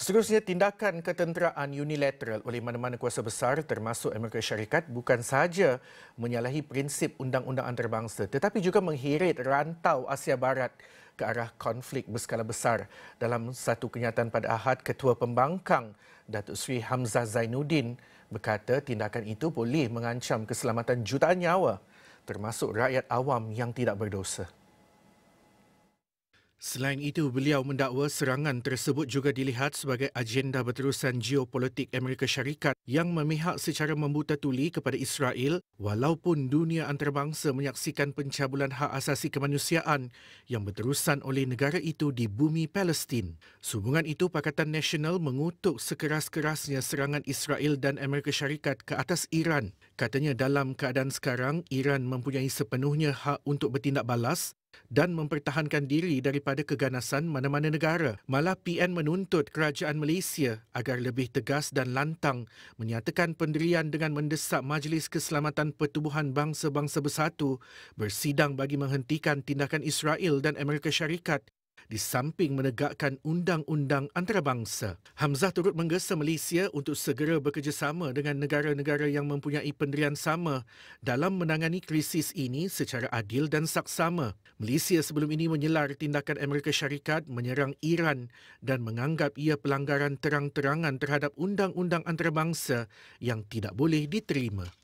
Seterusnya, tindakan ketenteraan unilateral oleh mana-mana kuasa besar termasuk Amerika Syarikat bukan sahaja menyalahi prinsip undang-undang antarabangsa tetapi juga mengheret rantau Asia Barat ke arah konflik berskala besar. Dalam satu kenyataan pada Ahad, Ketua Pembangkang Datuk Seri Hamzah Zainuddin berkata tindakan itu boleh mengancam keselamatan jutaan nyawa termasuk rakyat awam yang tidak berdosa. Selain itu, beliau mendakwa serangan tersebut juga dilihat sebagai agenda berterusan geopolitik Amerika Syarikat yang memihak secara membuta tuli kepada Israel walaupun dunia antarabangsa menyaksikan pencabulan hak asasi kemanusiaan yang berterusan oleh negara itu di bumi Palestin. Sehubungan itu, Pakatan Nasional mengutuk sekeras-kerasnya serangan Israel dan Amerika Syarikat ke atas Iran. Katanya dalam keadaan sekarang, Iran mempunyai sepenuhnya hak untuk bertindak balas dan mempertahankan diri daripada keganasan mana-mana negara. Malah PN menuntut kerajaan Malaysia agar lebih tegas dan lantang menyatakan pendirian dengan mendesak Majlis Keselamatan Pertubuhan Bangsa-Bangsa Bersatu bersidang bagi menghentikan tindakan Israel dan Amerika Syarikat di samping menegakkan undang-undang antarabangsa. Hamzah turut menggesa Malaysia untuk segera bekerjasama dengan negara-negara yang mempunyai pendirian sama dalam menangani krisis ini secara adil dan saksama. Malaysia sebelum ini menyelar tindakan Amerika Syarikat menyerang Iran dan menganggap ia pelanggaran terang-terangan terhadap undang-undang antarabangsa yang tidak boleh diterima.